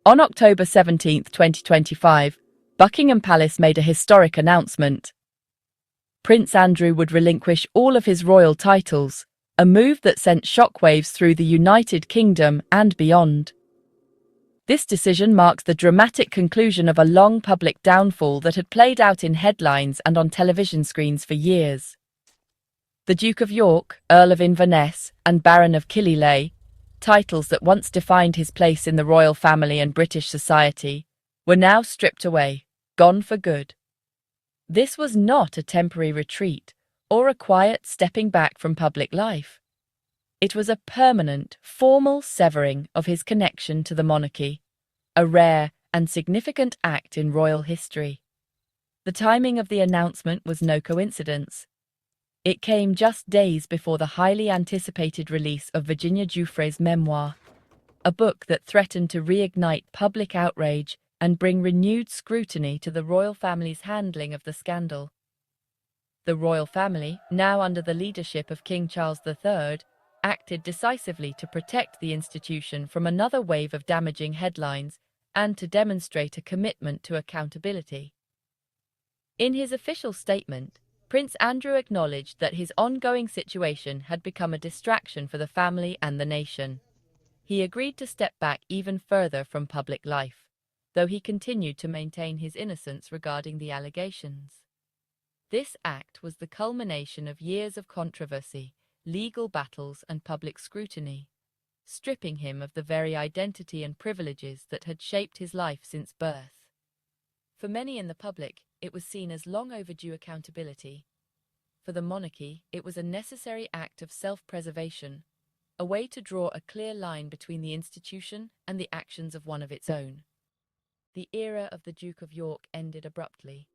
On October 17, 2025, Buckingham Palace made a historic announcement. Prince Andrew would relinquish all of his royal titles, a move that sent shockwaves through the United Kingdom and beyond. This decision marks the dramatic conclusion of a long public downfall that had played out in headlines and on television screens for years. The Duke of York, Earl of Inverness, and Baron of Killyleagh, titles that once defined his place in the royal family and British society, were now stripped away, gone for good. This was not a temporary retreat or a quiet stepping back from public life. It was a permanent, formal severing of his connection to the monarchy, a rare and significant act in royal history. The timing of the announcement was no coincidence. It came just days before the highly anticipated release of Virginia Giuffre's memoir, a book that threatened to reignite public outrage and bring renewed scrutiny to the royal family's handling of the scandal. The royal family, now under the leadership of King Charles III, acted decisively to protect the institution from another wave of damaging headlines and to demonstrate a commitment to accountability. In his official statement, Prince Andrew acknowledged that his ongoing situation had become a distraction for the family and the nation. He agreed to step back even further from public life, though he continued to maintain his innocence regarding the allegations. This act was the culmination of years of controversy, legal battles, and public scrutiny, stripping him of the very identity and privileges that had shaped his life since birth. For many in the public, it was seen as long overdue accountability. For the monarchy, it was a necessary act of self-preservation, a way to draw a clear line between the institution and the actions of one of its own. The era of the Duke of York ended abruptly,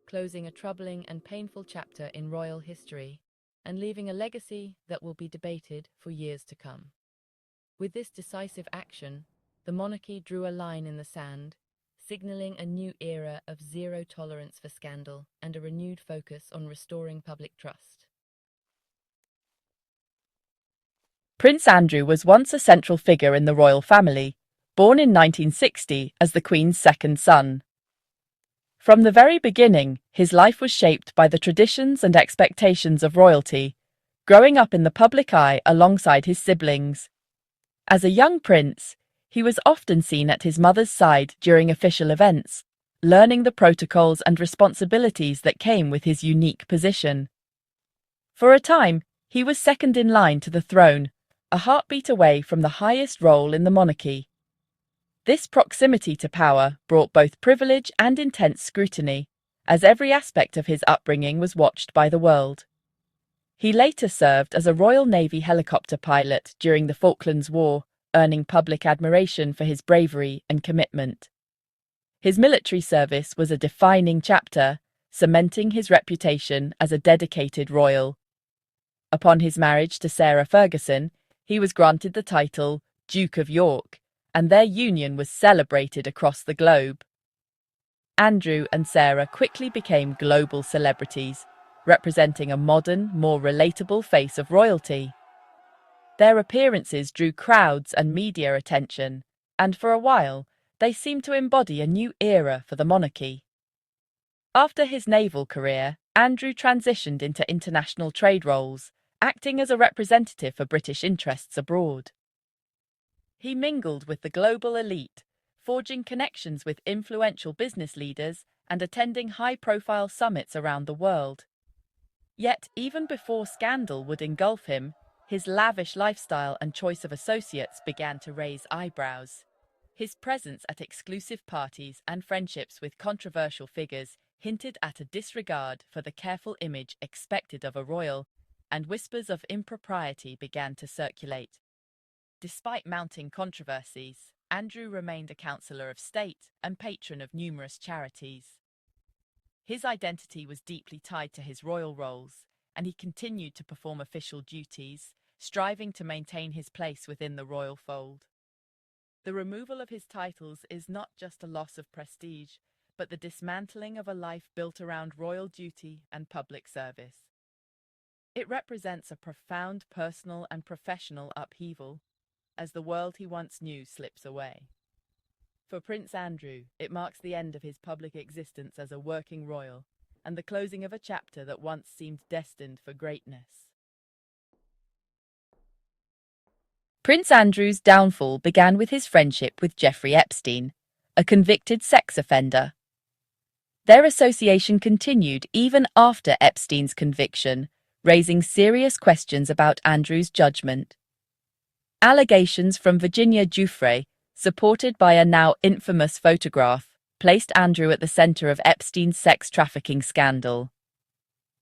closing a troubling and painful chapter in royal history, and leaving a legacy that will be debated for years to come. With this decisive action, the monarchy drew a line in the sand, signaling a new era of zero tolerance for scandal and a renewed focus on restoring public trust. Prince Andrew was once a central figure in the royal family, born in 1960 as the Queen's second son. From the very beginning, his life was shaped by the traditions and expectations of royalty, growing up in the public eye alongside his siblings. As a young prince, he was often seen at his mother's side during official events, learning the protocols and responsibilities that came with his unique position. For a time, he was second in line to the throne, a heartbeat away from the highest role in the monarchy. This proximity to power brought both privilege and intense scrutiny, as every aspect of his upbringing was watched by the world. He later served as a Royal Navy helicopter pilot during the Falklands War, earning public admiration for his bravery and commitment. His military service was a defining chapter, cementing his reputation as a dedicated royal. Upon his marriage to Sarah Ferguson, he was granted the title Duke of York, and their union was celebrated across the globe. Andrew and Sarah quickly became global celebrities, representing a modern, more relatable face of royalty. Their appearances drew crowds and media attention, and for a while, they seemed to embody a new era for the monarchy. After his naval career, Andrew transitioned into international trade roles, acting as a representative for British interests abroad. He mingled with the global elite, forging connections with influential business leaders and attending high-profile summits around the world. Yet, even before scandal would engulf him, his lavish lifestyle and choice of associates began to raise eyebrows. His presence at exclusive parties and friendships with controversial figures hinted at a disregard for the careful image expected of a royal, and whispers of impropriety began to circulate. Despite mounting controversies, Andrew remained a counsellor of state and patron of numerous charities. His identity was deeply tied to his royal roles, and he continued to perform official duties, striving to maintain his place within the royal fold. The removal of his titles is not just a loss of prestige, but the dismantling of a life built around royal duty and public service. It represents a profound personal and professional upheaval, as the world he once knew slips away. For Prince Andrew, it marks the end of his public existence as a working royal, and the closing of a chapter that once seemed destined for greatness. Prince Andrew's downfall began with his friendship with Jeffrey Epstein, a convicted sex offender. Their association continued even after Epstein's conviction, raising serious questions about Andrew's judgment. Allegations from Virginia Giuffre, supported by a now infamous photograph, placed Andrew at the center of Epstein's sex trafficking scandal.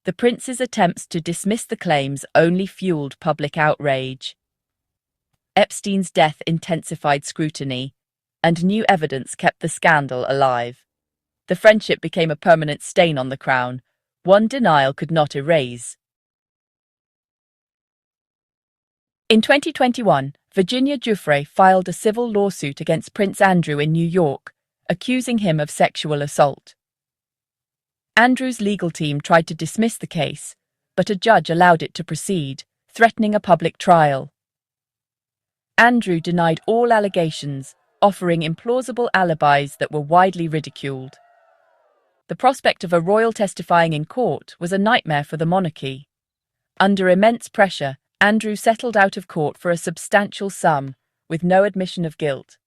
The prince's attempts to dismiss the claims only fueled public outrage. Epstein's death intensified scrutiny, and new evidence kept the scandal alive. The friendship became a permanent stain on the crown, one denial could not erase. In 2021, Virginia Giuffre filed a civil lawsuit against Prince Andrew in New York, accusing him of sexual assault. Andrew's legal team tried to dismiss the case, but a judge allowed it to proceed, threatening a public trial. Andrew denied all allegations, offering implausible alibis that were widely ridiculed. The prospect of a royal testifying in court was a nightmare for the monarchy. Under immense pressure, Andrew settled out of court for a substantial sum, with no admission of guilt.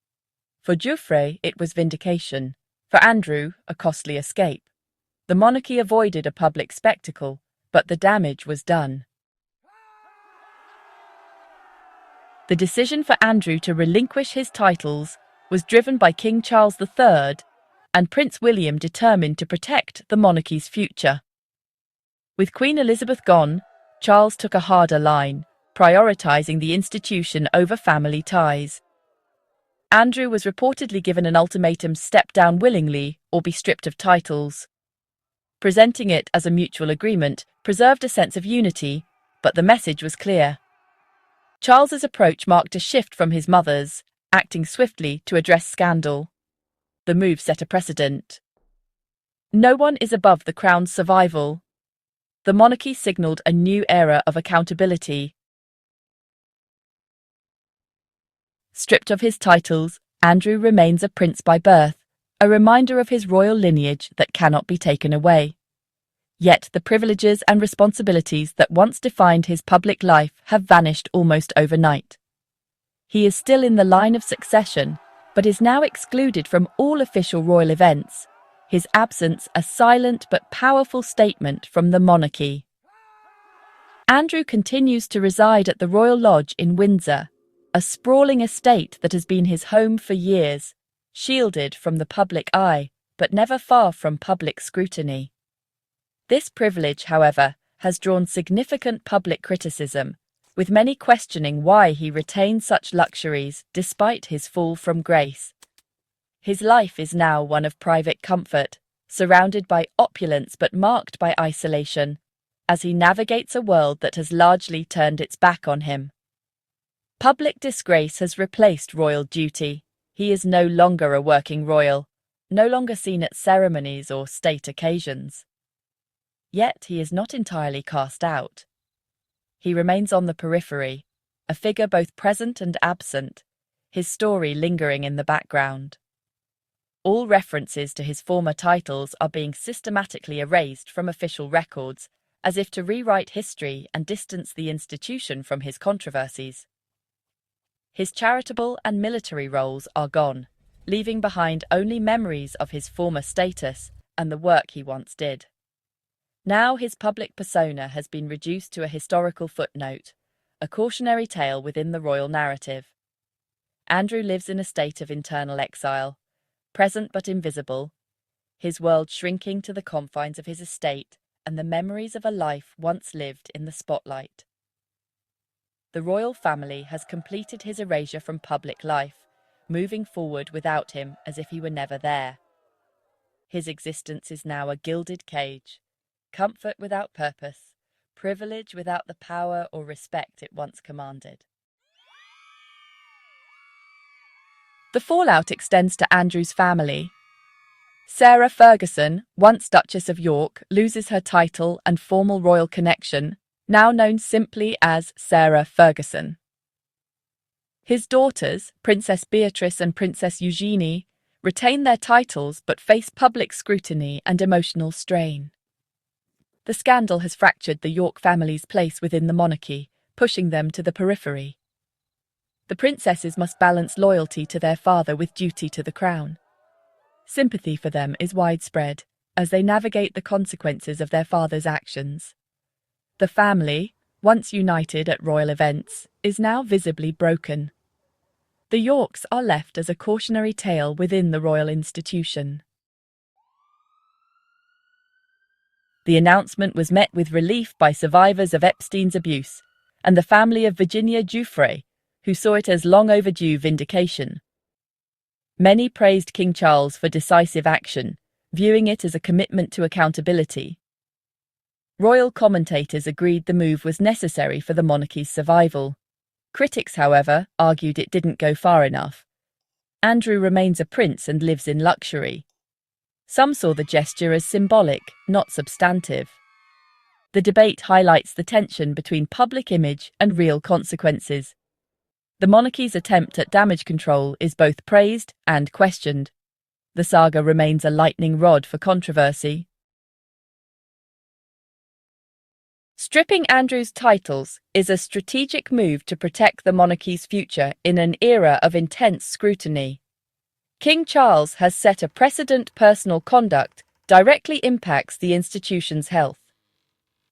For Giuffre, it was vindication. For Andrew, a costly escape. The monarchy avoided a public spectacle, but the damage was done. The decision for Andrew to relinquish his titles was driven by King Charles III, and Prince William determined to protect the monarchy's future. With Queen Elizabeth gone, Charles took a harder line, prioritizing the institution over family ties. Andrew was reportedly given an ultimatum: step down willingly or be stripped of titles. Presenting it as a mutual agreement preserved a sense of unity, but the message was clear. Charles's approach marked a shift from his mother's, acting swiftly to address scandal. The move set a precedent. No one is above the crown's survival. The monarchy signaled a new era of accountability. Stripped of his titles, Andrew remains a prince by birth, a reminder of his royal lineage that cannot be taken away. Yet the privileges and responsibilities that once defined his public life have vanished almost overnight. He is still in the line of succession, but is now excluded from all official royal events, his absence a silent but powerful statement from the monarchy. Andrew continues to reside at the Royal Lodge in Windsor, a sprawling estate that has been his home for years, shielded from the public eye, but never far from public scrutiny. This privilege, however, has drawn significant public criticism, with many questioning why he retained such luxuries despite his fall from grace. His life is now one of private comfort, surrounded by opulence but marked by isolation, as he navigates a world that has largely turned its back on him. Public disgrace has replaced royal duty. He is no longer a working royal, no longer seen at ceremonies or state occasions. Yet he is not entirely cast out. He remains on the periphery, a figure both present and absent, his story lingering in the background. All references to his former titles are being systematically erased from official records, as if to rewrite history and distance the institution from his controversies. His charitable and military roles are gone, leaving behind only memories of his former status and the work he once did. Now his public persona has been reduced to a historical footnote, a cautionary tale within the royal narrative. Andrew lives in a state of internal exile, present but invisible, his world shrinking to the confines of his estate and the memories of a life once lived in the spotlight. The royal family has completed his erasure from public life, moving forward without him as if he were never there. His existence is now a gilded cage, comfort without purpose, privilege without the power or respect it once commanded. The fallout extends to Andrew's family. Sarah Ferguson, once Duchess of York, loses her title and formal royal connection, now known simply as Sarah Ferguson. His daughters, Princess Beatrice and Princess Eugenie, retain their titles but face public scrutiny and emotional strain. The scandal has fractured the York family's place within the monarchy, pushing them to the periphery. The princesses must balance loyalty to their father with duty to the crown. Sympathy for them is widespread as they navigate the consequences of their father's actions. The family, once united at royal events, is now visibly broken. The Yorks are left as a cautionary tale within the royal institution. The announcement was met with relief by survivors of Epstein's abuse and the family of Virginia Giuffre, who saw it as long overdue vindication. Many praised King Charles for decisive action, viewing it as a commitment to accountability. Royal commentators agreed the move was necessary for the monarchy's survival. Critics, however, argued it didn't go far enough. Andrew remains a prince and lives in luxury. Some saw the gesture as symbolic, not substantive. The debate highlights the tension between public image and real consequences. The monarchy's attempt at damage control is both praised and questioned. The saga remains a lightning rod for controversy. Stripping Andrew's titles is a strategic move to protect the monarchy's future in an era of intense scrutiny. King Charles has set a precedent. Personal conduct directly impacts the institution's health.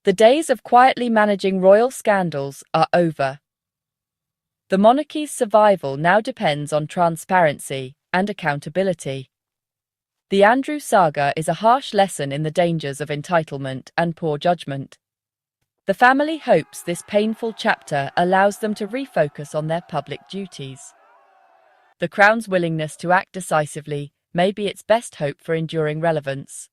The days of quietly managing royal scandals are over. The monarchy's survival now depends on transparency and accountability. The Andrew saga is a harsh lesson in the dangers of entitlement and poor judgment. The family hopes this painful chapter allows them to refocus on their public duties. The Crown's willingness to act decisively may be its best hope for enduring relevance.